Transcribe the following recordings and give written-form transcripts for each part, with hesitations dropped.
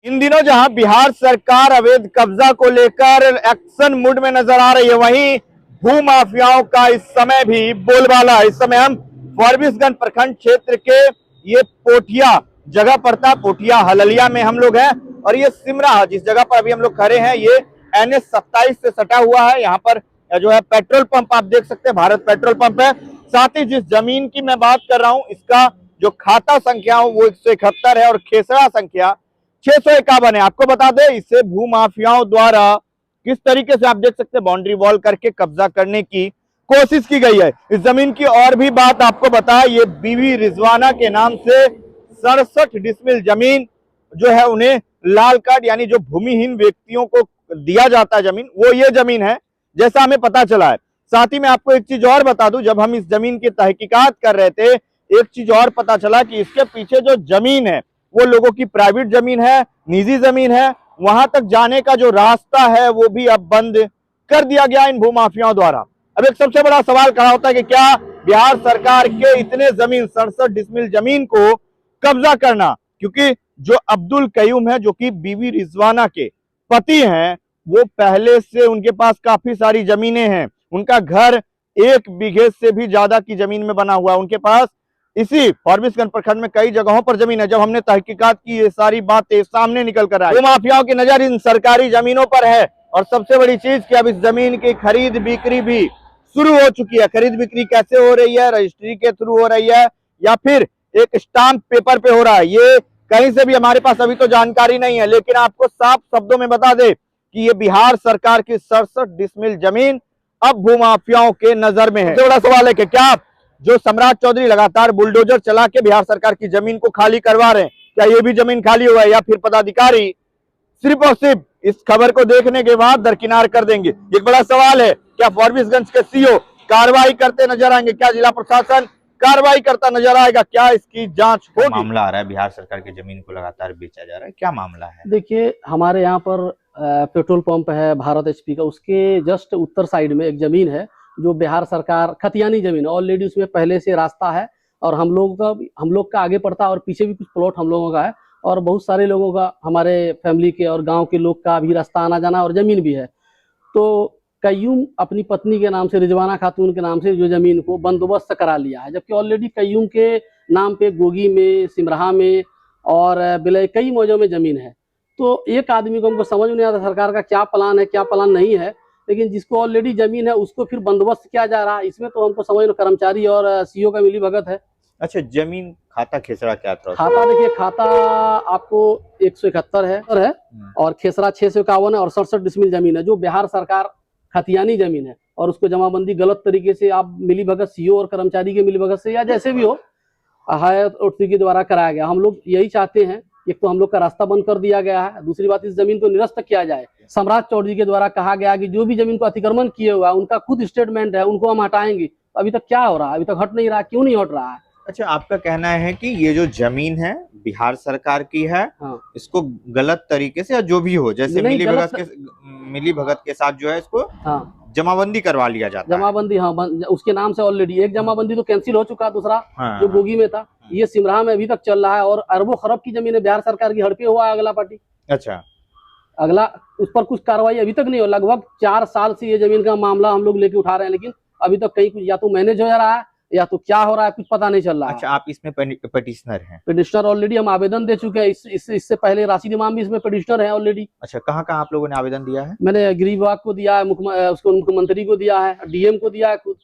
इन दिनों जहां बिहार सरकार अवैध कब्जा को लेकर एक्शन मूड में नजर आ रही है, वहीं भू माफियाओं का इस समय भी बोलबाला है। इस समय हम फॉरबिसगंज प्रखंड क्षेत्र के ये पोठिया जगह पड़ता है, पोठिया हललिया में हम लोग हैं और ये सिमरा जिस जगह पर अभी हम लोग खड़े हैं ये NH 27 से सटा हुआ है। यहाँ पर जो है पेट्रोल पंप आप देख सकते हैं, भारत पेट्रोल पंप है। साथ ही जिस जमीन की मैं बात कर रहा हूँ इसका जो खाता संख्या वो 171 है और खेसरा संख्या 651 है। आपको बता दें इसे भू माफियाओं द्वारा किस तरीके से आप देख सकते हैं बाउंड्री वॉल करके कब्जा करने की कोशिश की गई है। इस जमीन की और भी बात आपको बताया, ये बीवी रिजवाना के नाम से 67 डिसमिल जमीन जो है उन्हें लाल कार्ड यानी जो भूमिहीन व्यक्तियों को दिया जाता है जमीन, वो ये जमीन है जैसा हमें पता चला है। साथ ही मैं आपको एक चीज और बता दूं, जब हम इस जमीन की तहकीकात कर रहे थे एक चीज और पता चला कि इसके पीछे जो जमीन है वो लोगों की प्राइवेट जमीन है, निजी जमीन है। वहां तक जाने का जो रास्ता है वो भी अब बंद कर दिया गया इन भूमाफियाओं द्वारा। अब एक सबसे बड़ा सवाल खड़ा होता है कि क्या बिहार सरकार के इतने जमीन 67 डिसमिल जमीन को कब्जा करना, क्योंकि जो अब्दुल कयूम है जो कि बीवी रिजवाना के पति हैं, वो पहले से उनके पास काफी सारी जमीनें हैं। उनका घर 1 बीघे से भी ज्यादा की जमीन में बना हुआ है। उनके पास इसी फॉरबिसगंज प्रखंड में कई जगहों पर जमीन है। जब हमने तहकीकात की ये सारी बातें सामने निकल कर आई। माफियाओं की नजर इन सरकारी जमीनों पर है और सबसे बड़ी चीज कि अब इस जमीन की खरीद बिक्री भी शुरू हो चुकी है। खरीद बिक्री कैसे हो रही है, रजिस्ट्री के थ्रू हो रही है या फिर एक स्टाम्प पेपर पे हो रहा है, ये कहीं से भी हमारे पास अभी तो जानकारी नहीं है। लेकिन आपको साफ शब्दों में बता दे कि ये बिहार सरकार की 67 डिसमिल जमीन अब भूमाफियाओं के नजर में है। सबसे बड़ा सवाल है कि क्या जो सम्राट चौधरी लगातार बुलडोजर चला के बिहार सरकार की जमीन को खाली करवा रहे हैं, क्या ये भी जमीन खाली हुआ है या फिर पदाधिकारी सिर्फ और सिर्फ इस खबर को देखने के बाद दरकिनार कर देंगे? एक बड़ा सवाल है, क्या फॉरबिसगंज के सीओ कार्रवाई करते नजर आएंगे? क्या जिला प्रशासन कार्रवाई करता नजर आएगा? क्या इसकी जांच होगी? मामला आ रहा है बिहार सरकार की जमीन को लगातार बेचा जा रहा है, क्या मामला है? देखिए, हमारे यहाँ पर पेट्रोल पंप है भारत HP का, उसके जस्ट उत्तर साइड में एक जमीन है जो बिहार सरकार खतियानी जमीन है। ऑलरेडी उसमें पहले से रास्ता है और हम लोग का आगे पड़ता है और पीछे भी कुछ प्लॉट हम लोगों का है और बहुत सारे लोगों का, हमारे फैमिली के और गांव के लोग का भी रास्ता आना जाना और जमीन भी है। तो कयूम अपनी पत्नी के नाम से, रिजवाना खातून के नाम से जो जमीन को बंदोबस्त करा लिया है, जबकि ऑलरेडी कयूम के नाम पे गोगी में, सिमराहा में और बिलय कई मौजों में जमीन है। तो एक आदमी को हमको समझ नहीं आता सरकार का क्या प्लान है क्या प्लान नहीं है, लेकिन जिसको ऑलरेडी जमीन है उसको फिर बंदोबस्त किया जा रहा है। इसमें तो हमको समझ लो कर्मचारी और CO का मिली भगत है। अच्छा, जमीन खाता खेसरा क्या था? खाता देखिए, खाता आपको 171 है और खेसरा 651 है और 67 डिसमिल जमीन है जो बिहार सरकार खतियानी जमीन है और उसको जमाबंदी गलत तरीके से आप मिली भगत CO और कर्मचारी के मिली भगत से या जैसे भी हो हयात के द्वारा कराया गया। हम लोग यही चाहते हैं, एक तो हम लोग का रास्ता बंद कर दिया गया है, दूसरी बात इस जमीन को निरस्त किया जाए। सम्राट चौधरी के द्वारा कहा गया कि जो भी जमीन को अतिक्रमण किए हुआ है उनका खुद स्टेटमेंट है, उनको हम हटाएंगे। अभी तक क्या हो रहा है? अभी तक हट नहीं रहा, क्यों नहीं हट रहा है? अच्छा, आपका कहना है कि ये जो जमीन है बिहार सरकार की है, हाँ। इसको गलत तरीके से या जो भी हो, जैसे मिली भगत के साथ जो है इसको हाँ जमाबंदी करवा लिया जाता है। जमाबंदी, हाँ, उसके नाम से ऑलरेडी एक जमाबंदी तो कैंसिल हो चुका, दूसरा हाँ, जो गोगी में था ये सिमराहा में अभी तक चल रहा है और अरबों खरब की जमीन है बिहार सरकार की हड़पे हुआ है अगला पार्टी। अच्छा, अगला उस पर कुछ कार्रवाई अभी तक नहीं हो। लगभग 4 साल से ये जमीन का मामला हम लोग लेके उठा रहे हैं, लेकिन अभी तक कहीं कुछ या तो मैनेज हो जा रहा है या तो क्या हो रहा है, कुछ पता नहीं चल रहा है। अच्छा, आप इसमें पिटिशनर हैं? पिटिशनर ऑलरेडी हम आवेदन दे चुके हैं। इससे पहले राशिद इमाम भी इसमें पिटिशनर है ऑलरेडी। अच्छा, कहाँ कहाँ आप लोगों ने आवेदन दिया है? मैंने गृह विभाग को दिया है, उसको मुख्यमंत्री को दिया है, DM को दिया है खुद।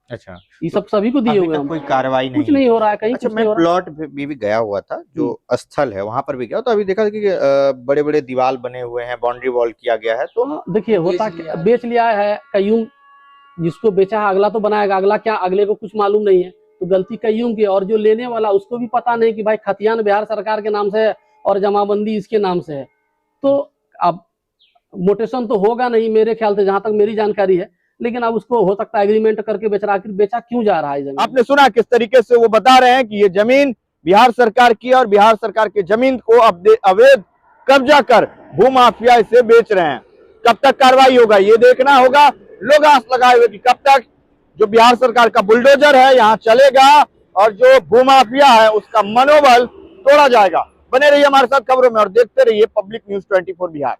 अच्छा, ये सब सभी को दिए हुए हैं। कोई कार्रवाई कुछ नहीं हो रहा है कहीं। अच्छा, मैं प्लॉट भी गया हुआ था जो स्थल है वहां पर भी गया, तो अभी देखा कि बड़े बड़े दीवार बने हुए हैं, बाउंड्री वॉल किया गया है। तो देखिए, होता बेच लिया है कयूम, जिसको बेचा है अगला तो बनाएगा, अगला क्या अगले को कुछ मालूम नहीं है, तो गलती कयूम की। और जो लेने वाला उसको भी पता नहीं कि भाई खतियान बिहार सरकार के नाम से है और जमाबंदी इसके नाम से है। तो अब मोटेशन तो होगा नहीं मेरे ख्याल से, जहां तक मेरी जानकारी है, लेकिन अब उसको हो सकता है एग्रीमेंट करके बेच रहा है। बेचा क्यों जा रहा है जमीन? आपने सुना किस तरीके से वो बता रहे हैं कि ये जमीन बिहार सरकार की और बिहार सरकार की जमीन को अब अवैध कब्जा कर भूमाफिया इसे बेच रहे हैं। कब तक कार्रवाई होगा ये देखना होगा। लोग आस लगाए हुए कि कब तक जो बिहार सरकार का बुलडोजर है यहाँ चलेगा और जो भूमाफिया है उसका मनोबल तोड़ा जाएगा। बने रहिए हमारे साथ खबरों में और देखते रहिए पब्लिक न्यूज 24 बिहार।